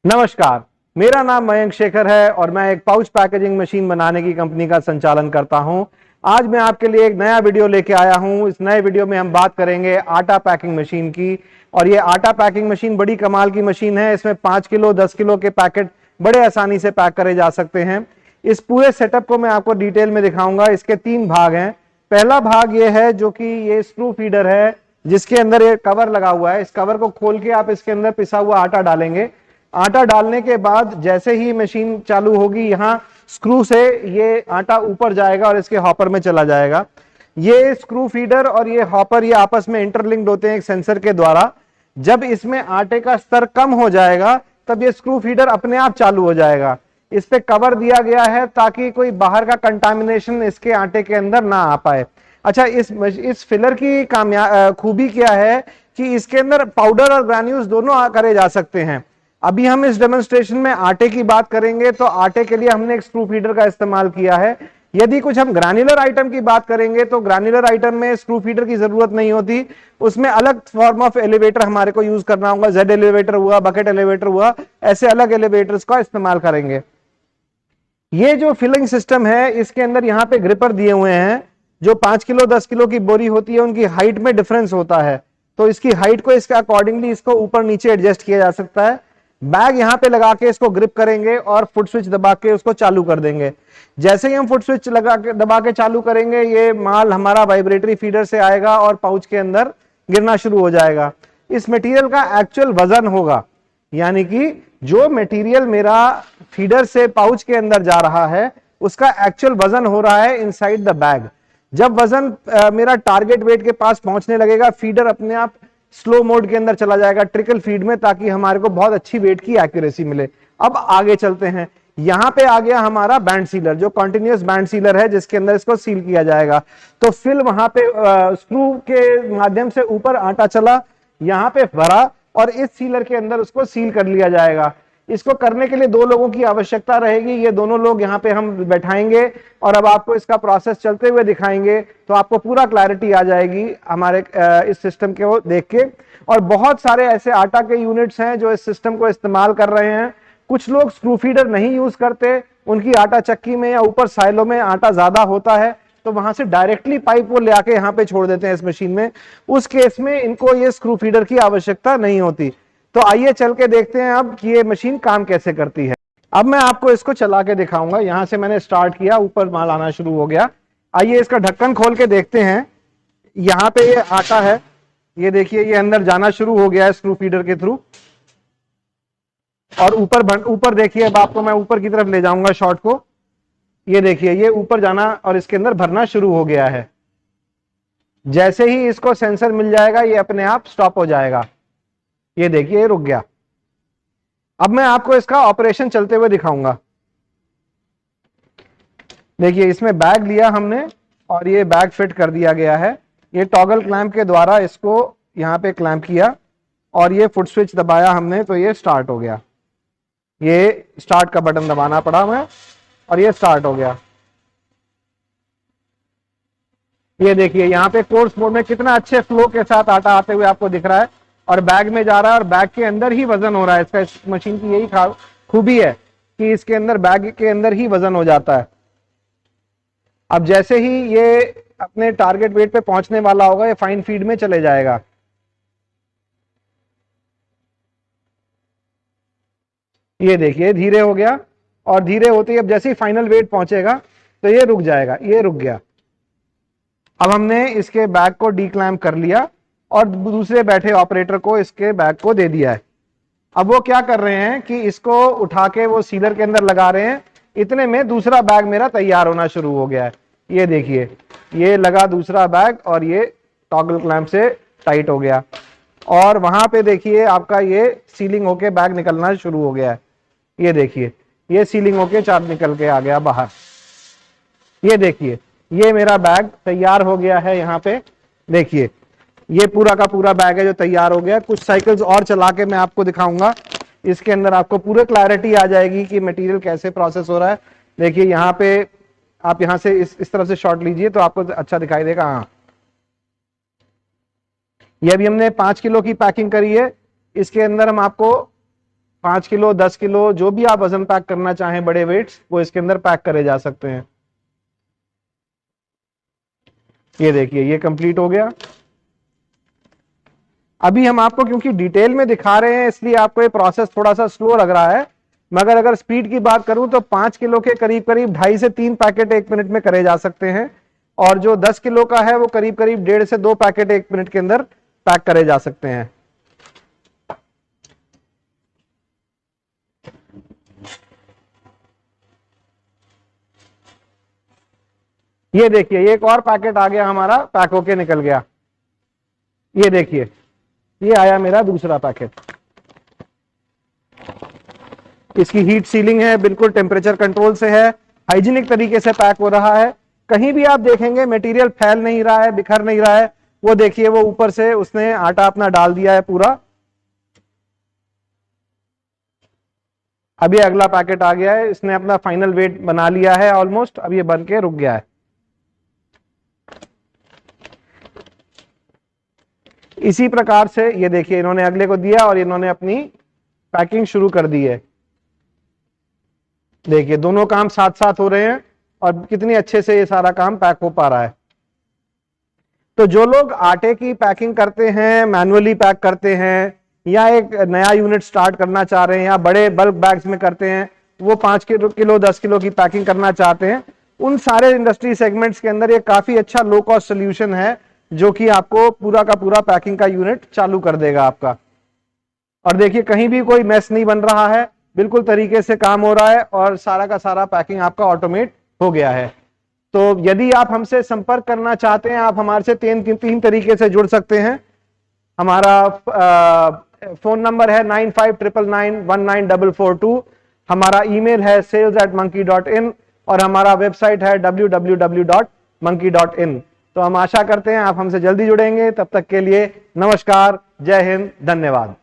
नमस्कार, मेरा नाम मयंक शेखर है और मैं एक पाउच पैकेजिंग मशीन बनाने की कंपनी का संचालन करता हूं। आज मैं आपके लिए एक नया वीडियो लेके आया हूं। इस नए वीडियो में हम बात करेंगे आटा पैकिंग मशीन की। और ये आटा पैकिंग मशीन बड़ी कमाल की मशीन है। इसमें 5 किलो 10 किलो के पैकेट बड़े आसानी से पैक करे जा सकते हैं। इस पूरे सेटअप को मैं आपको डिटेल में दिखाऊंगा। इसके 3 भाग हैं। पहला भाग ये है जो कि ये स्क्रू फीडर है, जिसके अंदर ये कवर लगा हुआ है। इस कवर को खोल के आप इसके अंदर पिसा हुआ आटा डालेंगे। आटा डालने के बाद जैसे ही मशीन चालू होगी, यहां स्क्रू से ये आटा ऊपर जाएगा और इसके हॉपर में चला जाएगा। ये स्क्रू फीडर और ये हॉपर ये आपस में इंटरलिंक्ड होते हैं एक सेंसर के द्वारा। जब इसमें आटे का स्तर कम हो जाएगा तब ये स्क्रू फीडर अपने आप चालू हो जाएगा। इस पे कवर दिया गया है ताकि कोई बाहर का कंटामिनेशन इसके आटे के अंदर ना आ पाए। अच्छा, इस फिलर की खूबी क्या है कि इसके अंदर पाउडर और ग्रैन्यूल्स दोनों करे जा सकते हैं। अभी हम इस डेमोन्स्ट्रेशन में आटे की बात करेंगे तो आटे के लिए हमने एक स्क्रू फीडर का इस्तेमाल किया है। यदि कुछ हम ग्रैन्युलर आइटम की बात करेंगे तो ग्रैन्युलर आइटम में स्क्रू फीडर की जरूरत नहीं होती। उसमें अलग फॉर्म ऑफ एलिवेटर हमारे को यूज करना होगा। जेड एलिवेटर हुआ, बकेट एलिवेटर हुआ, ऐसे अलग एलिवेटर्स का इस्तेमाल करेंगे। ये जो फिलिंग सिस्टम है, इसके अंदर यहाँ पे ग्रिपर दिए हुए हैं। जो 5 किलो 10 किलो की बोरी होती है उनकी हाइट में डिफरेंस होता है, तो इसकी हाइट को इसके अकॉर्डिंगली इसको ऊपर नीचे एडजस्ट किया जा सकता है। बैग यहां पे लगा के इसको ग्रिप करेंगे और फुट स्विच दबा के उसको चालू कर देंगे। जैसे ही हम फुट स्विच लगा के दबा के चालू करेंगे, ये माल हमारा वाइब्रेटरी फीडर से आएगा और पाउच के अंदर गिरना शुरू हो जाएगा। इस मटेरियल का एक्चुअल वजन होगा, यानी कि जो मटेरियल मेरा फीडर से पाउच के अंदर जा रहा है उसका एक्चुअल वजन हो रहा है इनसाइड द बैग। जब वजन मेरा टारगेट वेट के पास पहुंचने लगेगा, फीडर अपने आप स्लो मोड के अंदर चला जाएगा, ट्रिकल फीड में, ताकि हमारे को बहुत अच्छी वेट की एक्यूरेसी मिले। अब आगे चलते हैं। यहां पे आ गया हमारा बैंड सीलर, जो कंटिन्यूअस बैंड सीलर है, जिसके अंदर इसको सील किया जाएगा। तो फिल वहां पे स्क्रू के माध्यम से ऊपर आटा चला, यहां पे भरा और इस सीलर के अंदर उसको सील कर लिया जाएगा। इसको करने के लिए 2 लोगों की आवश्यकता रहेगी। ये दोनों लोग यहाँ पे हम बैठाएंगे और अब आपको इसका प्रोसेस चलते हुए दिखाएंगे, तो आपको पूरा क्लैरिटी आ जाएगी हमारे इस सिस्टम को देख के। और बहुत सारे ऐसे आटा के यूनिट्स हैं जो इस सिस्टम को इस्तेमाल कर रहे हैं। कुछ लोग स्क्रू फीडर नहीं यूज करते, उनकी आटा चक्की में या ऊपर साइलों में आटा ज्यादा होता है, तो वहां से डायरेक्टली पाइप वो ले आके यहाँ पे छोड़ देते हैं इस मशीन में। उस केस में इनको ये स्क्रू फीडर की आवश्यकता नहीं होती। तो आइए चल के देखते हैं अब कि ये मशीन काम कैसे करती है। अब मैं आपको इसको चला के दिखाऊंगा। यहां से मैंने स्टार्ट किया, ऊपर माल आना शुरू हो गया। आइए इसका ढक्कन खोल के देखते हैं। यहां पे ये आटा है, ये देखिए ये अंदर जाना शुरू हो गया है स्क्रू फीडर के थ्रू। और ऊपर देखिए, अब आपको मैं ऊपर की तरफ ले जाऊंगा शॉट को। ये देखिए ये ऊपर जाना और इसके अंदर भरना शुरू हो गया है। जैसे ही इसको सेंसर मिल जाएगा ये अपने आप स्टॉप हो जाएगा। ये देखिए ये रुक गया। अब मैं आपको इसका ऑपरेशन चलते हुए दिखाऊंगा। देखिए इसमें बैग लिया हमने और ये बैग फिट कर दिया गया है। ये टॉगल क्लैंप के द्वारा इसको यहां पे क्लैंप किया और ये फुट स्विच दबाया हमने, तो ये स्टार्ट हो गया। ये स्टार्ट का बटन दबाना पड़ा मैं और ये स्टार्ट हो गया। ये देखिए यहाँ पे कोर्स मोड में कितना अच्छे फ्लो के साथ आटा आते हुए आपको दिख रहा है और बैग में जा रहा है और बैग के अंदर ही वजन हो रहा है। इसका इस मशीन की यही खूबी है कि इसके अंदर बैग के अंदर ही वजन हो जाता है। अब जैसे ही ये अपने टारगेट वेट पे पहुंचने वाला होगा, ये फाइन फीड में चले जाएगा। ये देखिए धीरे हो गया और धीरे होते ही अब जैसे ही फाइनल वेट पहुंचेगा तो ये रुक जाएगा। ये रुक गया। अब हमने इसके बैग को डीक्लैम्प कर लिया और दूसरे बैठे ऑपरेटर को इसके बैग को दे दिया है। अब वो क्या कर रहे हैं कि इसको उठा के वो सीलर के अंदर लगा रहे हैं। इतने में दूसरा बैग मेरा तैयार होना शुरू हो गया है। ये देखिए ये लगा दूसरा बैग और ये टॉगल क्लैंप से टाइट हो गया और वहां पे देखिए आपका ये सीलिंग होके बैग निकलना शुरू हो गया है। ये देखिए ये सीलिंग होके चार्ज निकल के आ गया बाहर। ये देखिए ये मेरा बैग तैयार हो गया है। यहाँ पे देखिए ये पूरा का पूरा बैग है जो तैयार हो गया। कुछ साइकिल्स और चला के मैं आपको दिखाऊंगा। इसके अंदर आपको पूरे क्लैरिटी आ जाएगी कि मटेरियल कैसे प्रोसेस हो रहा है। देखिए यहाँ पे आप यहाँ से इस तरफ से शॉट लीजिए तो आपको अच्छा दिखाई देगा। हाँ, ये अभी हमने 5 किलो की पैकिंग करी है। इसके अंदर हम आपको 5 किलो 10 किलो जो भी आप वजन पैक करना चाहें, बड़े वेट्स, वो इसके अंदर पैक करे जा सकते हैं। ये देखिए ये कंप्लीट हो गया। अभी हम आपको क्योंकि डिटेल में दिखा रहे हैं इसलिए आपको ये प्रोसेस थोड़ा सा स्लो लग रहा है, मगर अगर स्पीड की बात करूं तो 5 किलो के करीब करीब 2.5 से 3 पैकेट 1 मिनट में करे जा सकते हैं, और जो 10 किलो का है वो करीब करीब 1.5 से 2 पैकेट 1 मिनट के अंदर पैक करे जा सकते हैं। ये देखिए ये एक और पैकेट आ गया हमारा, पैक होके निकल गया। ये देखिए ये आया मेरा दूसरा पैकेट। इसकी हीट सीलिंग है, बिल्कुल टेम्परेचर कंट्रोल से है, हाइजीनिक तरीके से पैक हो रहा है। कहीं भी आप देखेंगे मटेरियल फैल नहीं रहा है, बिखर नहीं रहा है। वो देखिए वो ऊपर से उसने आटा अपना डाल दिया है पूरा। अभी अगला पैकेट आ गया है, इसने अपना फाइनल वेट बना लिया है ऑलमोस्ट, अब ये बन के रुक गया है। इसी प्रकार से ये देखिए इन्होंने अगले को दिया और इन्होंने अपनी पैकिंग शुरू कर दी है। देखिए दोनों काम साथ साथ हो रहे हैं और कितनी अच्छे से ये सारा काम पैक हो पा रहा है। तो जो लोग आटे की पैकिंग करते हैं, मैनुअली पैक करते हैं, या एक नया यूनिट स्टार्ट करना चाह रहे हैं, या बड़े बल्क बैग्स में करते हैं, वो 5 किलो 10 किलो की पैकिंग करना चाहते हैं, उन सारे इंडस्ट्री सेगमेंट्स के अंदर ये काफी अच्छा लो कॉस्ट सोल्यूशन है जो कि आपको पूरा का पूरा पैकिंग का यूनिट चालू कर देगा आपका। और देखिए कहीं भी कोई मेस नहीं बन रहा है, बिल्कुल तरीके से काम हो रहा है और सारा का सारा पैकिंग आपका ऑटोमेट हो गया है। तो यदि आप हमसे संपर्क करना चाहते हैं, आप हमारे से तीन तरीके से जुड़ सकते हैं। हमारा फोन नंबर है 9599919442, हमारा ईमेल है sales@monkey.in और हमारा वेबसाइट है www.monkey.in। तो हम आशा करते हैं आप हमसे जल्दी जुड़ेंगे। तब तक के लिए नमस्कार, जय हिंद, धन्यवाद।